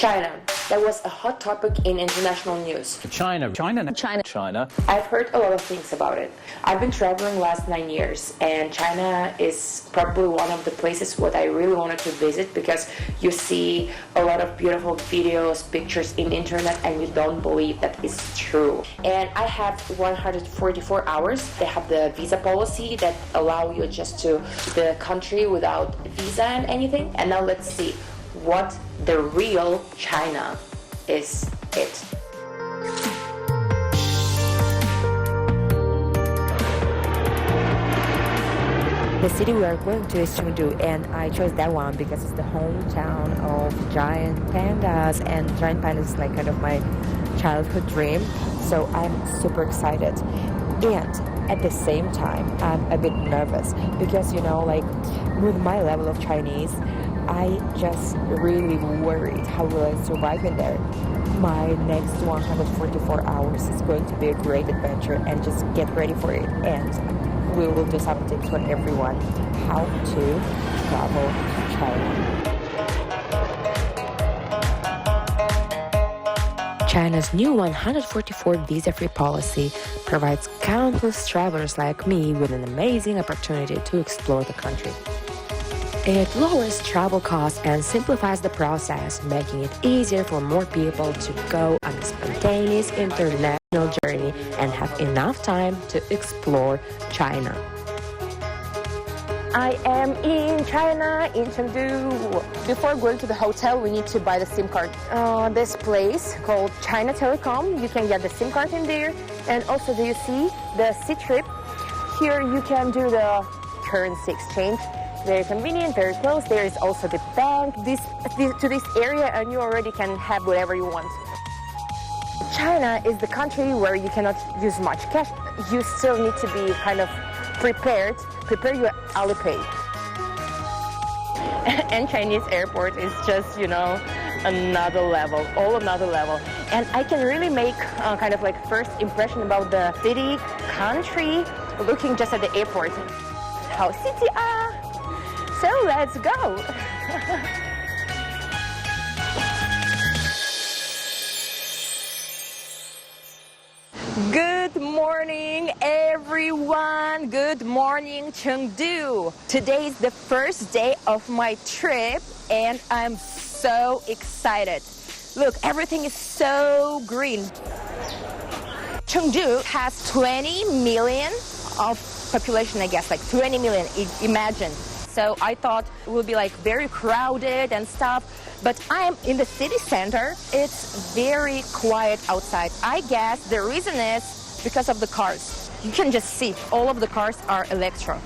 China. That was a hot topic in international news. China. I've heard a lot of things about it. I've been traveling last 9 years, and China is probably one of the places what I really wanted to visit, because you see a lot of beautiful videos, pictures in the internet, and you don't believe that is true. And I have 144 hours. They have the visa policy that allow you just to the country without visa and anything. And now let's see what the real China is it. The city we are going to is Chengdu, and I chose that one because it's the hometown of giant pandas, and giant pandas is like kind of my childhood dream, so I'm super excited. And at the same time, I'm a bit nervous because, you know, like with my level of Chinese, I just really worried how will I survive in there. My next 144 hours is going to be a great adventure, and just get ready for it. And we will do some tips for everyone how to travel to China. China's new 144 visa-free policy provides countless travelers like me with an amazing opportunity to explore the country. It lowers travel costs and simplifies the process, making it easier for more people to go on a spontaneous international journey and have enough time to explore China. I am in China, in Chengdu. Before going to the hotel, we need to buy the SIM card. This place called China Telecom, you can get the SIM card in there. And also, do you see the C-Trip? Here you can do the currency exchange. Very convenient, very close. There is also the bank to this area, and you already can have whatever you want. China is the country where you cannot use much cash. You still need to be kind of prepare your Alipay. And Chinese airport is just, you know, another level. And I can really make kind of like first impression about the city, country, looking just at the airport. How City are. So let's go! Good morning, everyone! Good morning, Chengdu! Today is the first day of my trip, and I'm so excited. Look, everything is so green. Chengdu has 20 million of population, I guess, like 20 million, imagine. So I thought it would be like very crowded and stuff, but I'm in the city center. It's very quiet outside. I guess the reason is because of the cars. You can just see all of the cars are electro.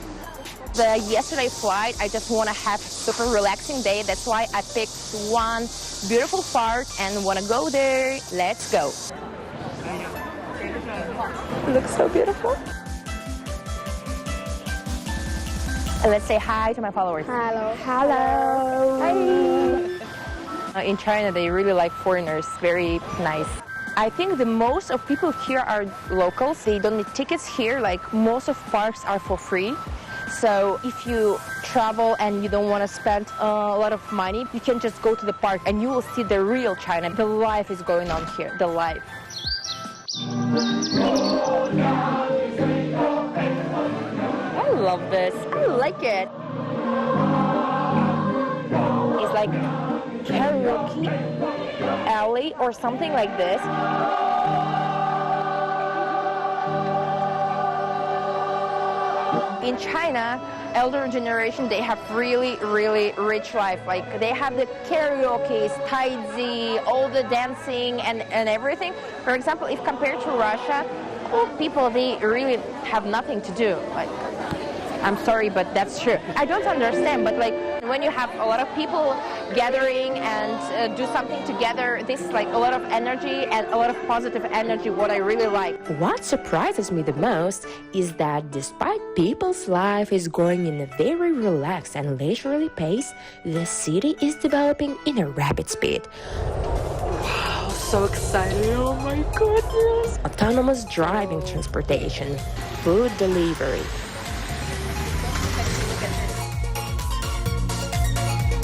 The yesterday flight, I just want to have super relaxing day. That's why I picked one beautiful park and want to go there. Let's go. It looks so beautiful. And let's say hi to my followers. Hello. Hi. In China, they really like foreigners. Very nice. I think the most of people here are locals. They don't need tickets here. Like most of parks are for free. So if you travel and you don't want to spend a lot of money, you can just go to the park and you will see the real China. The life is going on here. The life. I love this. I like it. It's like karaoke alley or something like this. In China, elder generation, they have really, really rich life. Like they have the karaoke, taiji, all the dancing and everything. For example, if compared to Russia, old people, they really have nothing to do. Like, I'm sorry, but that's true. I don't understand, but like when you have a lot of people gathering and do something together, this is like a lot of energy and a lot of positive energy, what I really like. What surprises me the most is that despite people's life is going in a very relaxed and leisurely pace, the city is developing in a rapid speed. Wow, so excited, oh my goodness! Autonomous driving transportation, food delivery,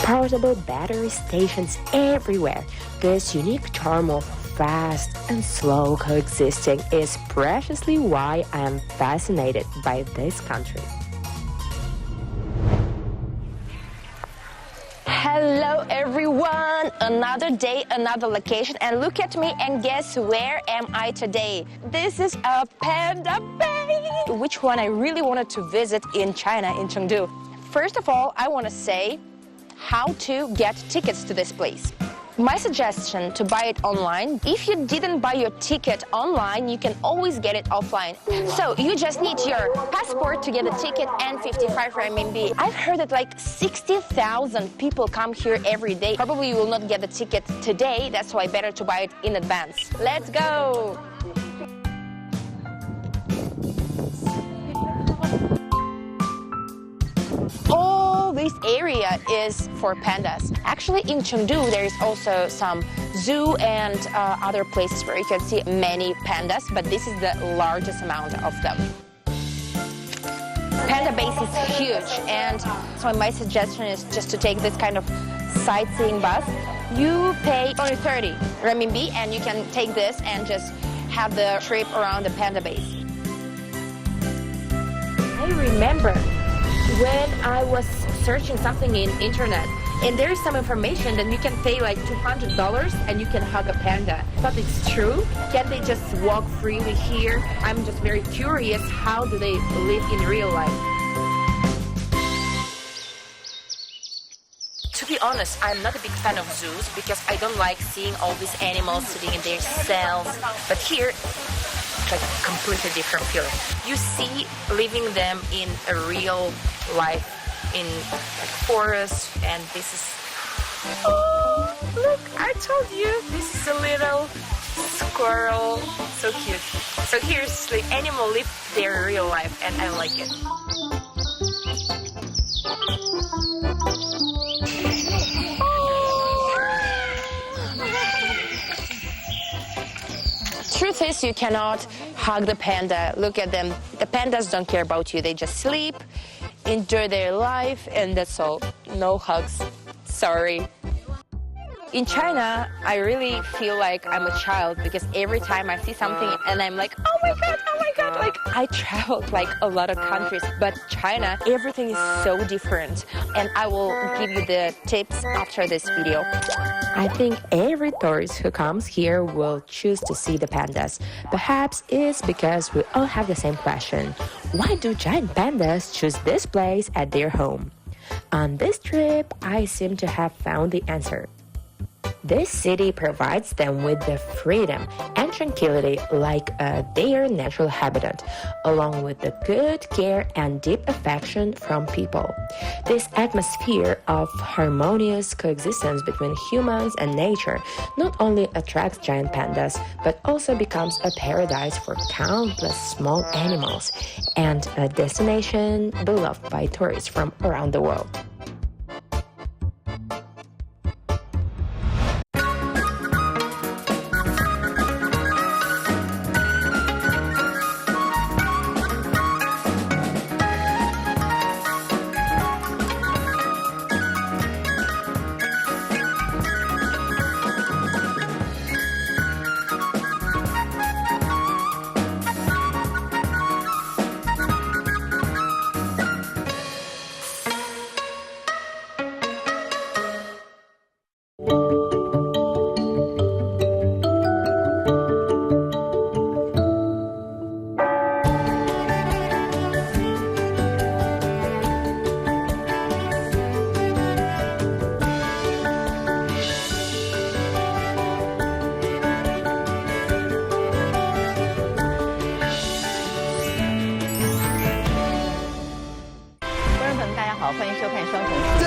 portable battery stations everywhere. this unique charm of fast and slow coexisting is preciously why I am fascinated by this country. Hello everyone! Another day, another location, and look at me and guess where am I today? This is a Panda Bay! Which one I really wanted to visit in China, in Chengdu. First of all, I want to say how to get tickets to this place. My suggestion to buy it online. If you didn't buy your ticket online, you can always get it offline. So you just need your passport to get a ticket and 55 RMB. I've heard that like 60,000 people come here every day. Probably you will not get the ticket today. That's why better to buy it in advance. Let's go! All this area is for pandas. Actually, in Chengdu, there is also some zoo and other places where you can see many pandas, but this is the largest amount of them. Panda base is huge, and so my suggestion is just to take this kind of sightseeing bus. You pay only 30 RMB, and you can take this and just have the trip around the panda base. I remember when I was searching something in internet, and there is some information that you can pay like $200 and you can hug a panda. I thought it's true. Can they just walk freely here? I'm just very curious, how do they live in real life? To be honest, I'm not a big fan of zoos because I don't like seeing all these animals sitting in their cells. But here, it's like a completely different feeling. You see living them in a real life in like forest, and this is, oh look, I told you, this is a little squirrel, so cute. So here's like animal live their real life, and I like it. Truth is, you cannot hug the panda. Look at them. The pandas don't care about you. They just sleep, enjoy their life, and that's all. No hugs. Sorry. In China, I really feel like I'm a child because every time I see something and I'm like, oh my god, like I traveled like a lot of countries, but China, everything is so different, and I will give you the tips after this video. I think every tourist who comes here will choose to see the pandas. Perhaps it's because we all have the same question. Why do giant pandas choose this place as their home? On this trip, I seem to have found the answer. This city provides them with the freedom and tranquility like their natural habitat, along with the good care and deep affection from people. This atmosphere of harmonious coexistence between humans and nature not only attracts giant pandas, but also becomes a paradise for countless small animals and a destination beloved by tourists from around the world.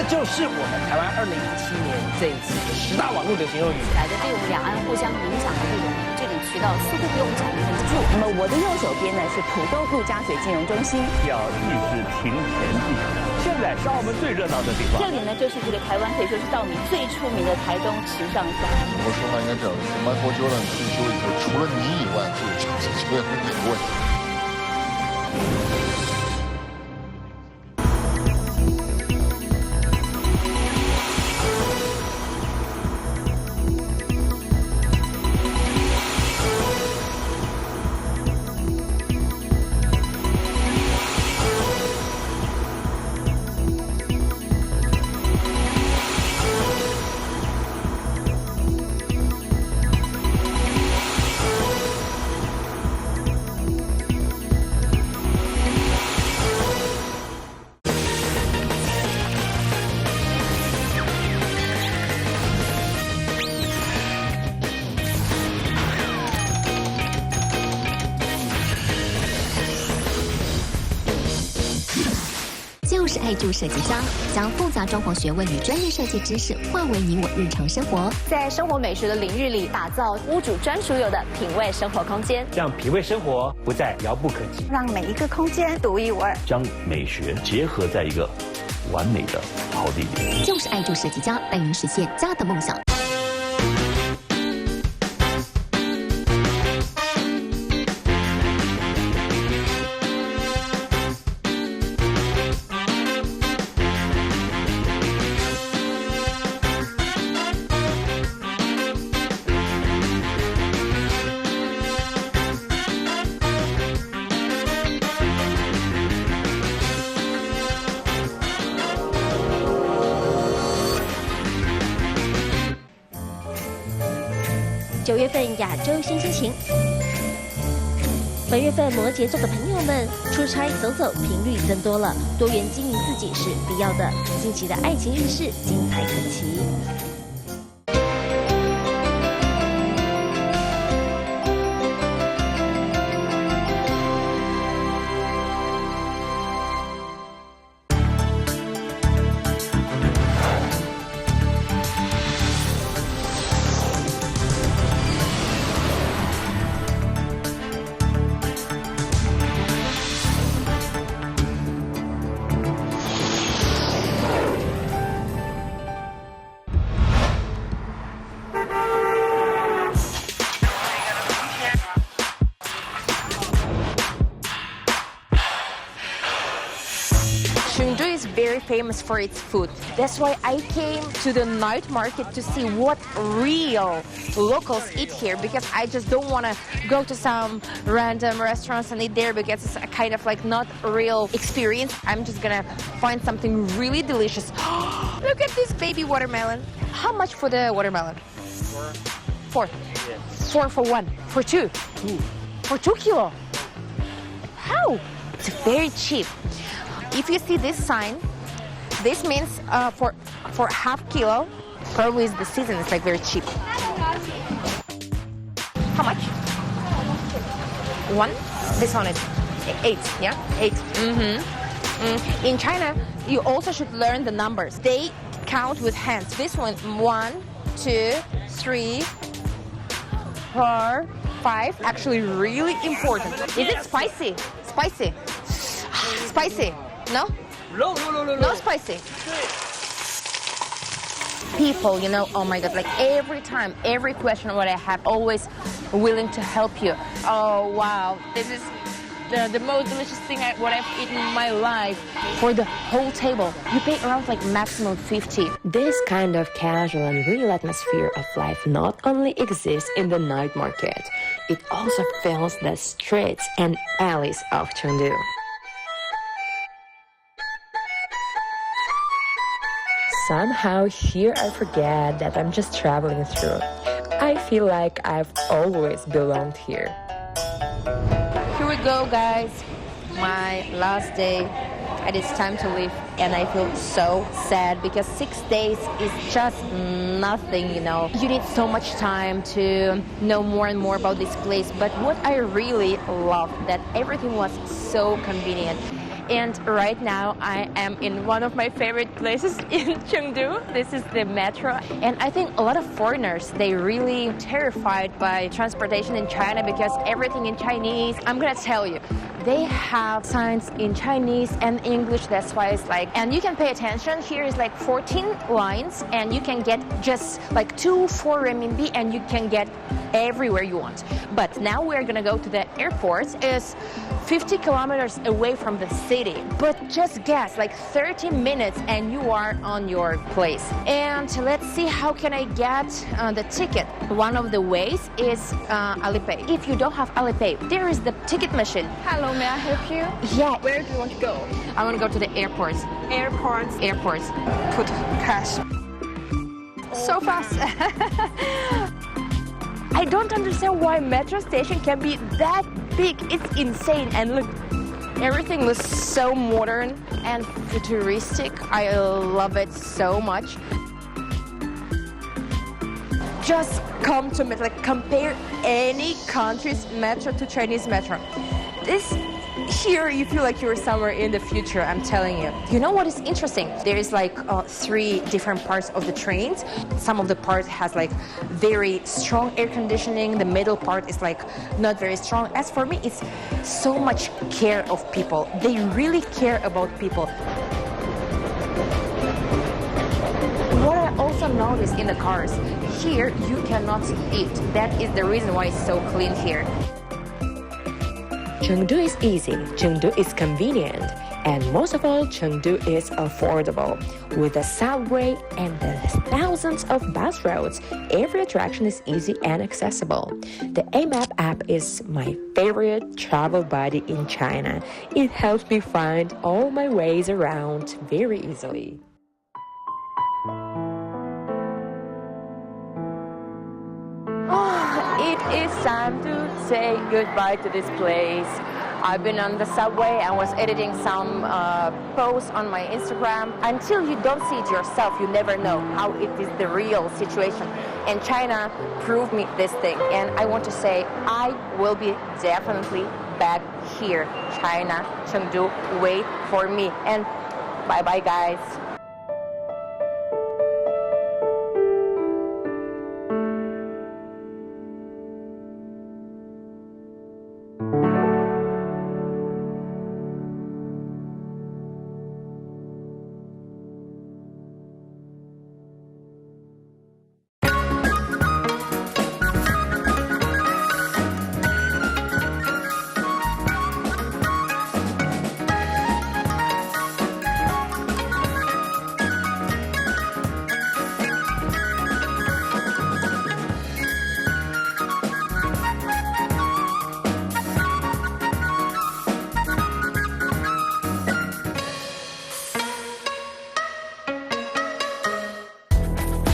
就是我们台湾2017年这一次的10大网络流行用语。来的这种两岸互相影响的这种渠道，似乎不用讲得很住。那么我的右手边呢是浦东陆家嘴金融中心，要一直停前地。现在是澳门最热闹的地方。这里呢就是这个台湾可以说是稻米最出名的台东时尚乡。我说话应该这样，Michael Jordan退休以后，除了你以外，就是球员哪个问题？就是爱住设计家，将复杂装潢学问与专业设计知识化为你我日常生活，在生活美学的领域里，打造屋主专属有的品味生活空间，让品味生活不再遥不可及，让每一个空间独一无二，将美学结合在一个完美的好地点。就是爱住设计家，带您实现家的梦想。9月份亚洲新心情，本月份摩羯座的朋友们出差走走频率增多了，多元经营自己是必要的。近期的爱情运势精彩可期。Chengdu is very famous for its food. That's why I came to the night market to see what real locals eat here, because I just don't want to go to some random restaurants and eat there because it's a kind of like not a real experience. I'm just gonna find something really delicious. Look at this baby watermelon. How much for the watermelon? Four. Yes. 4 for 1. For 2. 2. For 2 kilo. How? It's very cheap. If you see this sign, this means for half kilo, probably is the season. It's like very cheap. How much? 1. This one is 8. Yeah, 8. In China, you also should learn the numbers. They count with hands. This one, 1, 2, 3, 4, 5. Actually, really important. Is it spicy? Spicy. Spicy. No? No spicy. People, you know, oh my God, like every time, every question what I have, always willing to help you. Oh, wow. This is the most delicious thing what I've eaten in my life. For the whole table, you pay around like maximum 50. This kind of casual and real atmosphere of life not only exists in the night market, it also fills the streets and alleys of Chengdu. Somehow here I forget that I'm just traveling through. I feel like I've always belonged here. Here we go, guys. My last day, and it's time to leave. And I feel so sad because 6 days is just nothing, you know. You need so much time to know more and more about this place. But what I really love, that everything was so convenient. And right now I am in one of my favorite places in Chengdu. This is the metro. And I think a lot of foreigners, they really terrified by transportation in China because everything in Chinese. I'm gonna tell you, they have signs in Chinese and English. That's why it's like, and you can pay attention. Here is like 14 lines and you can get just like 2-4 renminbi and you can get everywhere you want. But now we're gonna go to the airport. It's 50 kilometers away from the city. But just guess, like 30 minutes and you are on your place. And let's see how can I get the ticket. One of the ways is Alipay. If you don't have Alipay, there is the ticket machine. Hello, may I help you? Yeah. Where do you want to go? I want to go to the airports. Airports. Airports. Put cash. So fast. I don't understand why metro station can be that big. It's insane. And look, everything was so modern and futuristic. I love it so much. Just come to metro, like compare any country's metro to Chinese metro. This here you feel like you're somewhere in the future, I'm telling you. You know what is interesting? There is like 3 different parts of the trains. Some of the parts has like very strong air conditioning. The middle part is like not very strong. As for me, it's so much care of people. They really care about people. What I also noticed in the cars, here you cannot eat. That is the reason why it's so clean here. Chengdu is easy, Chengdu is convenient, and most of all, Chengdu is affordable. With the subway and the thousands of bus routes, every attraction is easy and accessible. The AMAP app is my favorite travel buddy in China. It helps me find all my ways around very easily. It is time to say goodbye to this place. I've been on the subway and was editing some posts on my Instagram. Until you don't see it yourself, you never know how it is the real situation. And China proved me this thing. And I want to say I will be definitely back here. China, Chengdu, wait for me. And bye-bye, guys.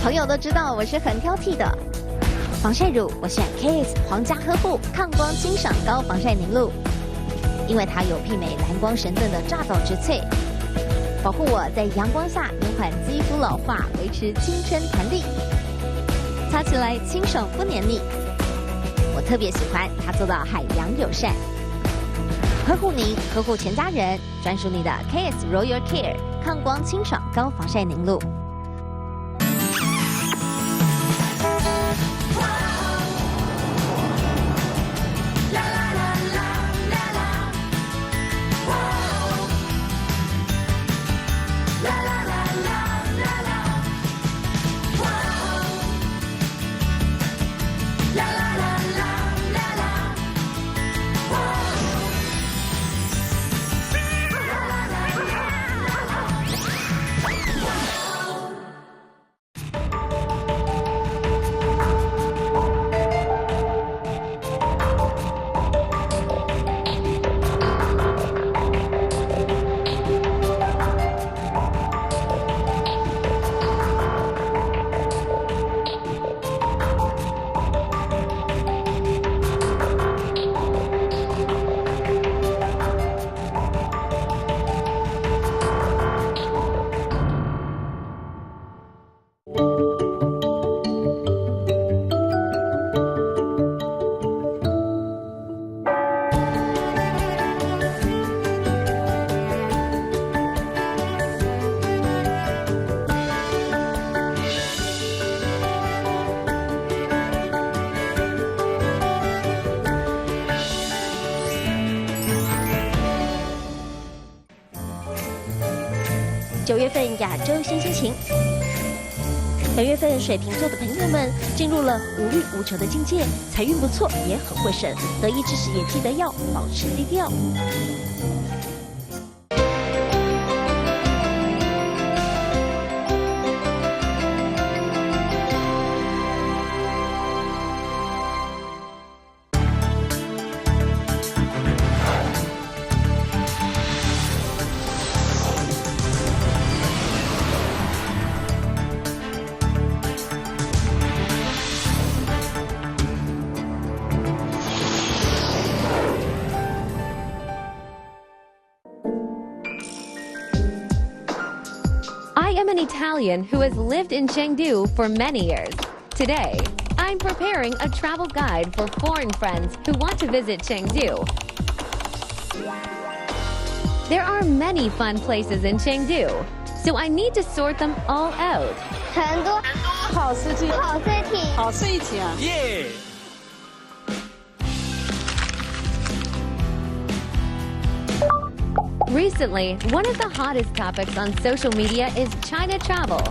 朋友都知道我是很挑剔的，防晒乳我选 KS 皇家呵护抗光清爽高防晒凝露，因为它有媲美蓝光神盾的乍到之萃，保护我在阳光下延缓肌肤老化，维持青春弹力，擦起来清爽不黏腻。我特别喜欢它做到海洋友善，呵护您，呵护全家人，专属你的 KS Royal Care 抗光清爽高防晒凝露。9月份亚洲新心情，本月份水瓶座的朋友们进入了无欲无求的境界，财运不错，也很会省，得意之时也记得要保持低调。I am an Italian who has lived in Chengdu for many years. Today, I'm preparing a travel guide for foreign friends who want to visit Chengdu. There are many fun places in Chengdu, so I need to sort them all out. 成都好 City， 好 City， 好 City 啊！耶！ Recently, one of the hottest topics on social media is China travel.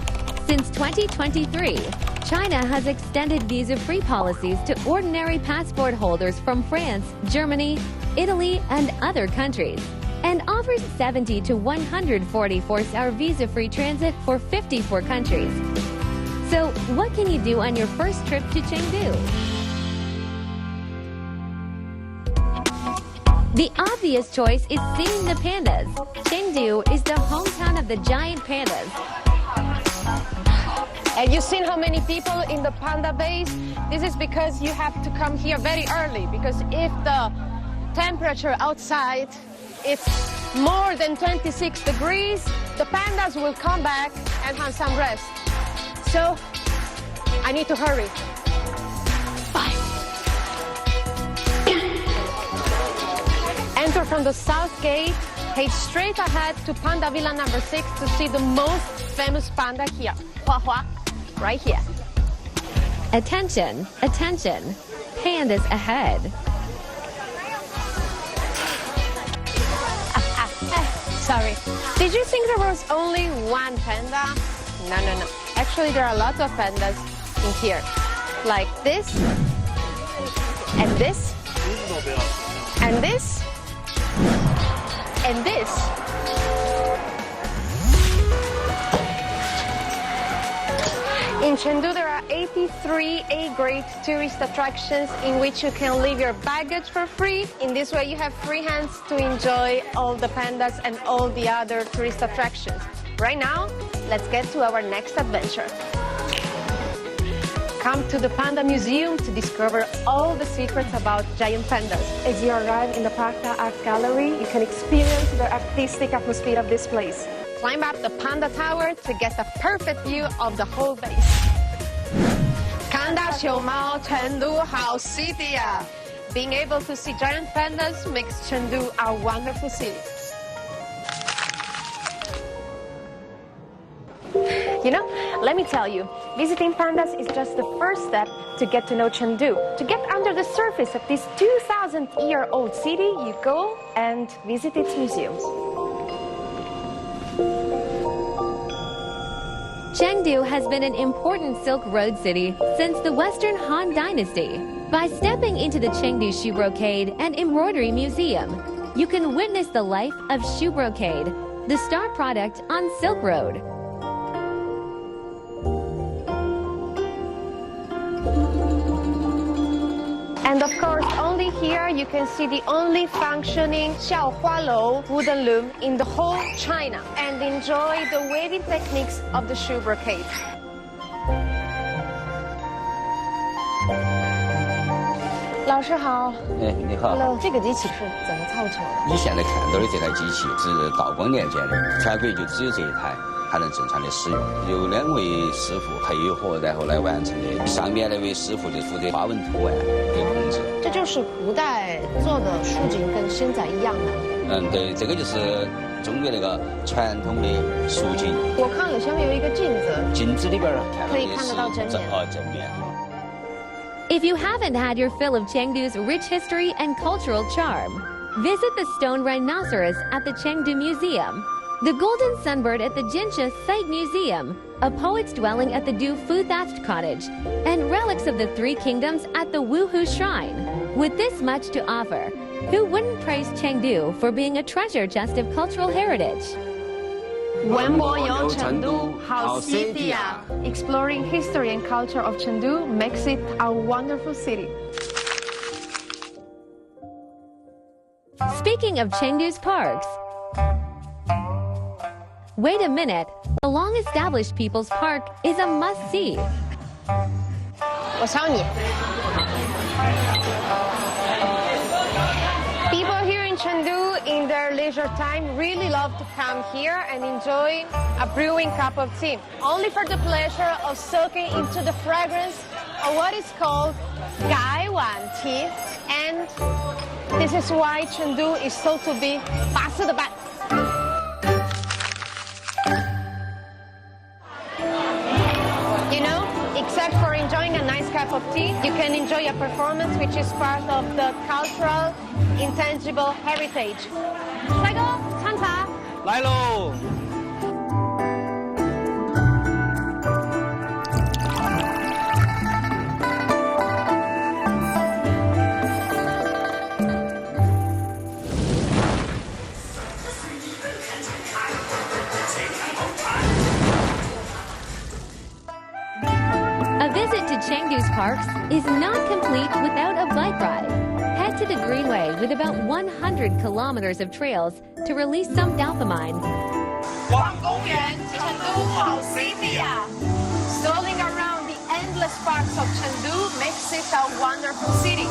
Since 2023, China has extended visa-free policies to ordinary passport holders from France, Germany, Italy, and other countries, and offers 70 to 140 4-hour visa-free transit for 54 countries. So, what can you do on your first trip to Chengdu? The obvious choice is seeing the pandas. Chengdu is the hometown of the giant pandas. And you've seen how many people in the panda base? This is because you have to come here very early, because if the temperature outside is more than 26 degrees, the pandas will come back and have some rest. So, I need to hurry. Bye. Enter from the south gate, head straight ahead to Panda Villa number 6 to see the most famous panda here. Hua Hua, right here. Attention, attention. Pandas ahead. Sorry. Did you think there was only one panda? No, no, no. Actually, there are lots of pandas in here. Like this, and this, and this, and this. In Chengdu, there are 83 A-grade tourist attractions in which you can leave your baggage for free. In this way, you have free hands to enjoy all the pandas and all the other tourist attractions. Right now, let's get to our next adventure. Come to the Panda Museum to discover all the secrets about giant pandas. As you arrive in the Panda Art Gallery, you can experience the artistic atmosphere of this place. Climb up the Panda Tower to get the perfect view of the whole base. 看到熊猫，成都好 City 啊！ Being able to see giant pandas makes Chengdu a wonderful city. You know, let me tell you, visiting pandas is just the first step to get to know Chengdu. To get under the surface of this 2,000-year-old city, you go and visit its museums. Chengdu has been an important Silk Road city since the Western Han Dynasty. By stepping into the Chengdu Shoe Brocade and Embroidery Museum, you can witness the life of shoe brocade, the star product on Silk Road. And of course, only here you can see the only functioning Xiaohualou wooden loom in the whole China and enjoy the weaving techniques of the shoe brocade. 老师好。哎，你好。这个机器是怎么凑成的？你现在看到的这台机器是道光年间的，全国就只有这一台，还能正常的使用。有2位师傅配合，然后来完成的。上面那位师傅就负责花纹图案的控制。这就是古代做的书锦，跟现在一样的。嗯，对，这个就是中国那个传统的书锦。我看有下面有一个镜子，镜子里边可以看得到正面。正面。 If you haven't had your fill of Chengdu's rich history and cultural charm, visit the stone rhinoceros at the Chengdu Museum, the golden sunbird at the Jinsha Site Museum, a poet's dwelling at the Du Fu Thatched Cottage, and relics of the Three Kingdoms at the Wuhu Shrine. With this much to offer, who wouldn't praise Chengdu for being a treasure chest of cultural heritage? 文博游成都好 City 啊！ Exploring history and culture of Chengdu makes it a wonderful city. Speaking of Chengdu's parks, wait a minute, the long-established People's Park is a must-see. 我敲你。People here in Chengdu, in their leisure time, really love to come here and enjoy a brewing cup of tea, only for the pleasure of soaking into the fragrance of what is called Gaiwan tea and This is why Chengdu is so to be 巴适的版。You know, except for enjoying a nice cup of tea, you can enjoy a performance which is part of the cultural, intangible heritage. 帅哥，唱茶。来喽。A visit to Chengdu's parks is not complete without a bike ride. Head to the Greenway with about 100 kilometers of trails to release some dopamine. 逛公园，成都好 City 啊 Strolling around the endless parks of Chengdu makes it a wonderful city.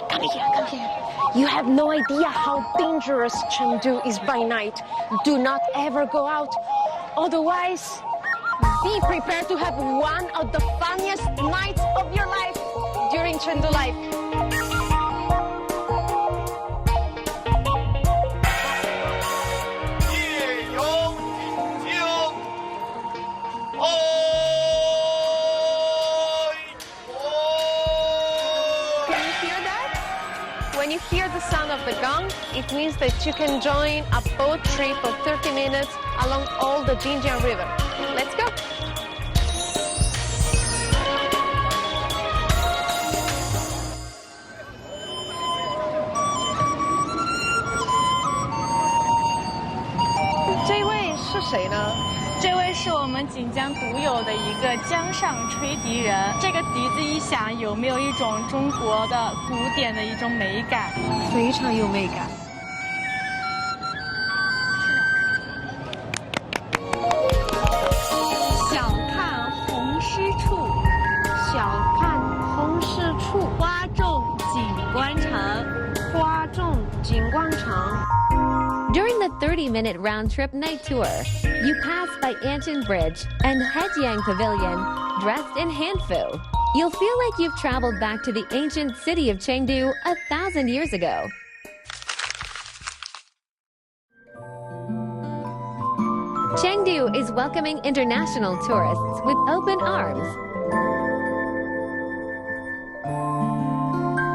Come here, come here. You have no idea how dangerous Chengdu is by night. Do not ever go out. Otherwise, be prepared to have one of the funniest nights of your life during Chengdu life. When you hear the sound of the gong, it means that you can join a boat trip of 30 minutes along all the Jinjiang River. Let's go! This位是谁呢？这位是我们锦江独有的一个江上吹笛人。这个笛子一响，有没有一种中国的古典的一种美感？非常有美感。小看红湿处，小看红湿处，花重锦官城，花重锦官城。During the 30-minute round-trip night tour, you pass by Anshan Bridge and Hejiang Pavilion dressed in Hanfu. You'll feel like you've traveled back to the ancient city of Chengdu 1,000 years ago. Chengdu is welcoming international tourists with open arms.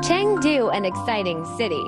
Chengdu, an exciting city.